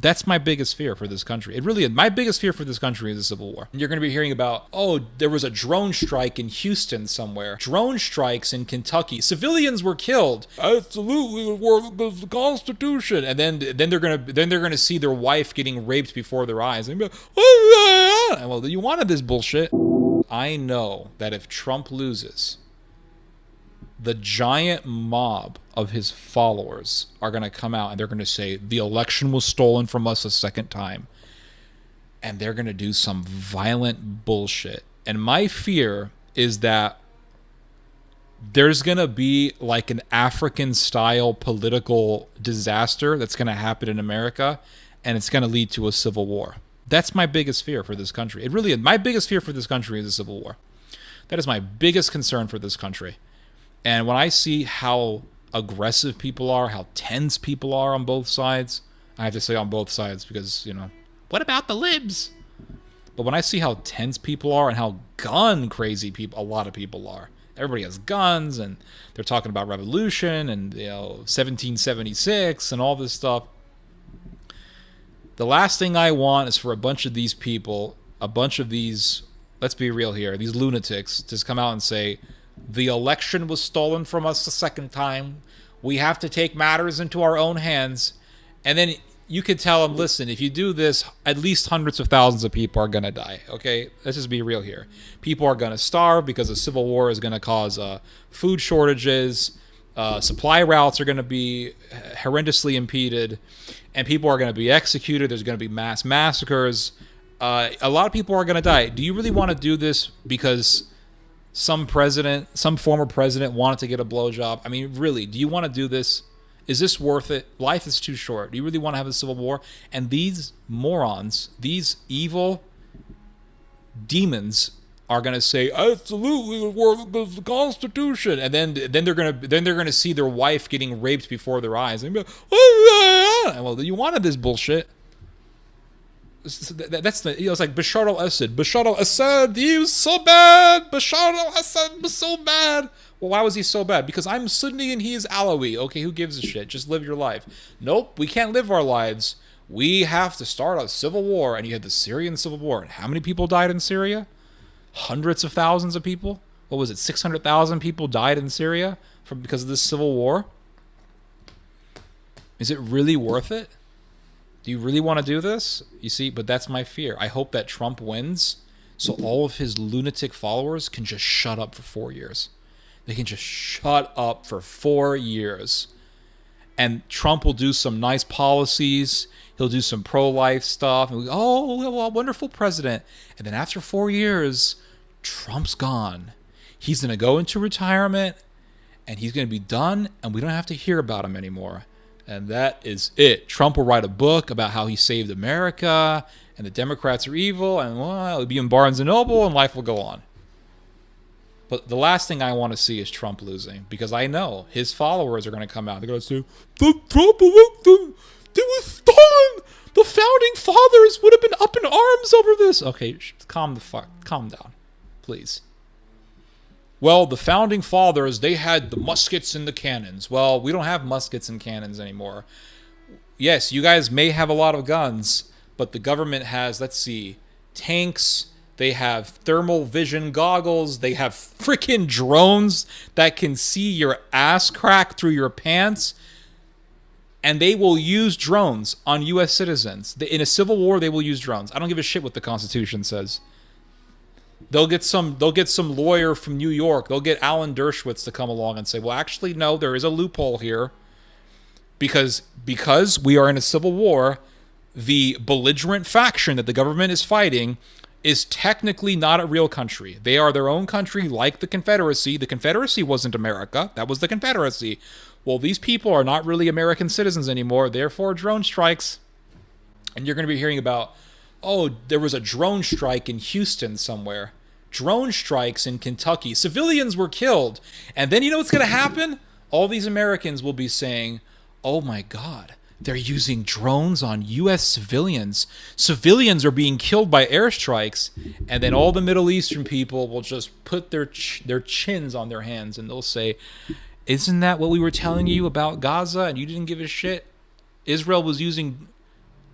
That's my biggest fear for this country. It really is. My biggest fear for this country is a civil war. You're going to be hearing about, oh, there was a drone strike in Houston somewhere. Drone strikes in Kentucky. Civilians were killed. Absolutely, the Constitution. And then they're gonna see their wife getting raped before their eyes. And be like, oh, yeah. Well, you wanted this bullshit. I know that if Trump loses, the giant mob of his followers are going to come out and they're going to say the election was stolen from us a second time. And they're going to do some violent bullshit. And my fear is that there's going to be like an African style political disaster that's going to happen in America, and it's going to lead to a civil war. That's my biggest fear for this country. It really is. My biggest fear for this country is a civil war. That is my biggest concern for this country. And when I see how aggressive people are, how tense people are on both sides, I have to say on both sides because, what about the libs? But when I see how tense people are and how gun crazy a lot of people are, everybody has guns and they're talking about revolution and 1776 and all this stuff. The last thing I want is for a bunch of these people, let's be real here, these lunatics, just come out and say, the election was stolen from us a second time. We have to take matters into our own hands. And then you could tell them, listen, if you do this, at least hundreds of thousands of people are going to die. Okay? Let's just be real here. People are going to starve because a civil war is going to cause food shortages. Supply routes are going to be horrendously impeded. And people are going to be executed. There's going to be mass massacres. A lot of people are going to die. Do you really want to do this because some former president wanted to get a blowjob? I mean, really, do you want to do this? Is this worth it? Life is too short. Do you really want to have a civil war? And these morons, these evil demons are going to say, absolutely, the Constitution. And then they're going to see their wife getting raped before their eyes. And be like, oh, yeah. Well, you wanted this bullshit. It's like Bashar al-Assad. Bashar al-Assad, he was so bad. Bashar al-Assad was so bad. Well, why was he so bad? Because I'm Sunni and he is Alawi. Okay, who gives a shit? Just live your life. Nope, we can't live our lives. We have to start a civil war. And you had the Syrian civil war. And how many people died in Syria? Hundreds of thousands of people. What was it? 600,000 people died in Syria because of this civil war. Is it really worth it? Do you really want to do this? You see, but that's my fear. I hope that Trump wins so all of his lunatic followers can just shut up for 4 years. They can just shut up for 4 years. And Trump will do some nice policies. He'll do some pro-life stuff. And a wonderful president. And then after 4 years, Trump's gone. He's going to go into retirement and he's going to be done and we don't have to hear about him anymore. And that is it. Trump will write a book about how he saved America and the Democrats are evil and it'll be in Barnes & Noble and life will go on. But the last thing I want to see is Trump losing because I know his followers are going to come out. They're going to say, the Trump election, it was stolen. The founding fathers would have been up in arms over this. Okay, calm down, please. Well, the founding fathers, they had the muskets and the cannons. Well, we don't have muskets and cannons anymore. Yes, you guys may have a lot of guns, but the government has, tanks. They have thermal vision goggles. They have freaking drones that can see your ass crack through your pants. And they will use drones on U.S. citizens. In a civil war, they will use drones. I don't give a shit what the Constitution says. They'll get some lawyer from New York. They'll get Alan Dershowitz to come along and say, well, actually, no, there is a loophole here. Because we are in a civil war, the belligerent faction that the government is fighting is technically not a real country. They are their own country like the Confederacy. The Confederacy wasn't America. That was the Confederacy. Well, these people are not really American citizens anymore. Therefore, drone strikes. And you're going to be hearing about, oh, there was a drone strike in Houston somewhere. Drone strikes in Kentucky. Civilians were killed. And then you know what's going to happen? All these Americans will be saying, oh my God, they're using drones on U.S. civilians. Civilians are being killed by airstrikes. And then all the Middle Eastern people will just put their chins on their hands and they'll say, isn't that what we were telling you about Gaza and you didn't give a shit? Israel was using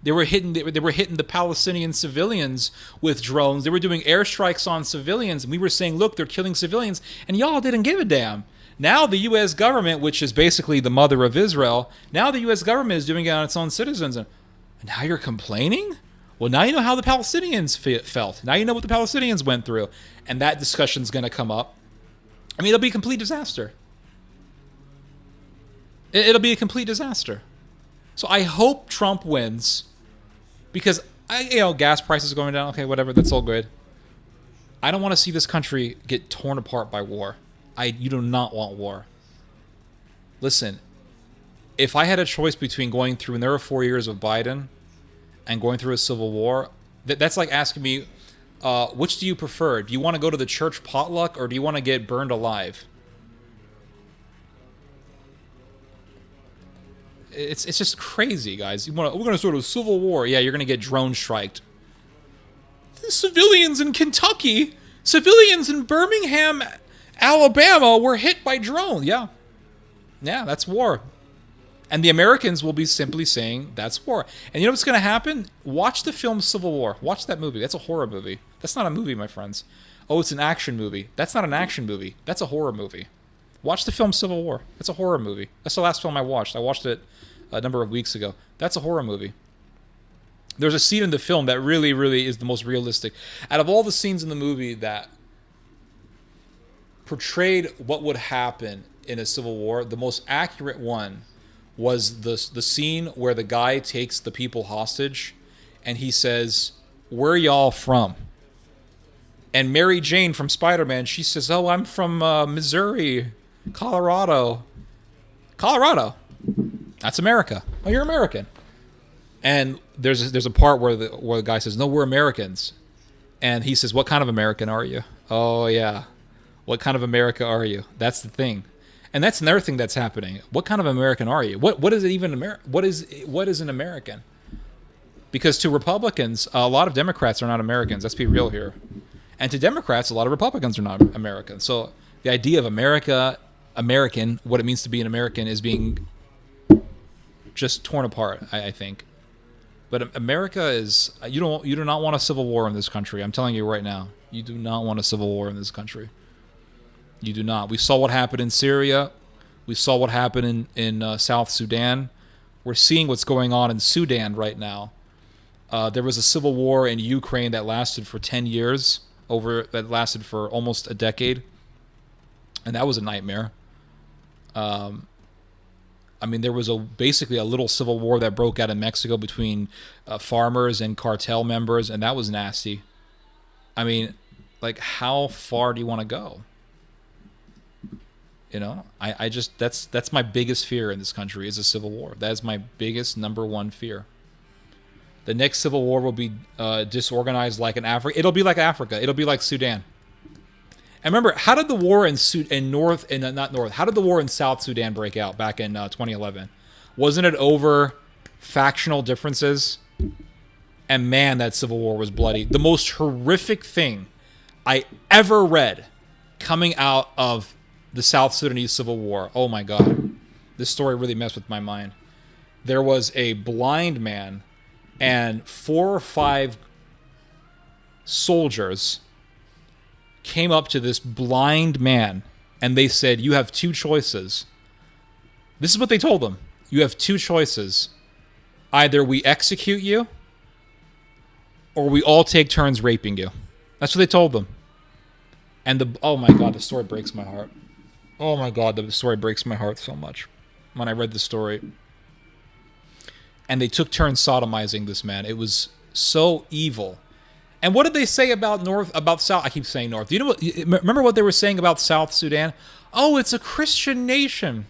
They were hitting the Palestinian civilians with drones. They were doing airstrikes on civilians, and we were saying, look, they're killing civilians, and y'all didn't give a damn. Now the U.S. government, which is basically the mother of Israel, now the U.S. government is doing it on its own citizens. And now you're complaining? Well, now you know how the Palestinians felt. Now you know what the Palestinians went through. And that discussion's going to come up. I mean, it'll be a complete disaster. It'll be a complete disaster. So I hope Trump wins because, gas prices are going down. Okay, whatever. That's all good. I don't want to see this country get torn apart by war. You do not want war. Listen, if I had a choice between going through another 4 years of Biden and going through a civil war, that's like asking me, which do you prefer? Do you want to go to the church potluck or do you want to get burned alive? It's just crazy, guys. We're going to start a civil war. Yeah, you're going to get drone striked. The civilians in Kentucky, civilians in Birmingham, Alabama were hit by drones. Yeah, that's war. And the Americans will be simply saying that's war. And you know what's going to happen? Watch the film Civil War. Watch that movie. That's a horror movie. That's not a movie, my friends. Oh, it's an action movie. That's not an action movie. That's a horror movie. Watch the film Civil War. That's a horror movie. That's the last film I watched. I watched it a number of weeks ago. That's a horror movie. There's a scene in the film that really, really is the most realistic. Out of all the scenes in the movie that portrayed what would happen in a civil war, the most accurate one was the scene where the guy takes the people hostage and he says, "Where y'all from?" And Mary Jane from Spider-Man, she says, "Oh, I'm from Missouri, Colorado." Colorado. That's America. Oh, you're American. And there's a part where the guy says, "No, we're Americans." And he says, "What kind of American are you?" "Oh, yeah. What kind of America are you?" That's the thing. And that's another thing that's happening. What kind of American are you? What is it even what is an American? Because to Republicans, a lot of Democrats are not Americans. Let's be real here. And to Democrats, a lot of Republicans are not Americans. So the idea of American, what it means to be an American, is being just torn apart, I think. But America is, you do not want a civil war in this country. I'm telling you right now. You do not want a civil war in this country. You do not. We saw what happened in Syria. We saw what happened in South Sudan. We're seeing what's going on in Sudan right now. There was a civil war in Ukraine that lasted for 10 years, that lasted for almost a decade. And that was a nightmare. I mean, there was basically a little civil war that broke out in Mexico between farmers and cartel members, and that was nasty. I mean, like, how far do you want to go? You know, I just, that's my biggest fear in this country is a civil war. That is my biggest number one fear. The next civil war will be disorganized like in Africa. It'll be like Africa. It'll be like Sudan. And remember, how did the war how did the war in South Sudan break out back in 2011? Wasn't it over factional differences? And man, that civil war was bloody. The most horrific thing I ever read coming out of the South Sudanese civil war. Oh my God. This story really messed with my mind. There was a blind man and 4 or 5 soldiers came up to this blind man and they said, "You have 2 choices." This is what they told him. "You have 2 choices. Either we execute you or we all take turns raping you." That's what they told them. And oh my God, the story breaks my heart. Oh my God, the story breaks my heart so much when I read the story. And they took turns sodomizing this man. It was so evil. And what did they say about South? I keep saying North. You know what? Remember what they were saying about South Sudan? Oh, it's a Christian nation.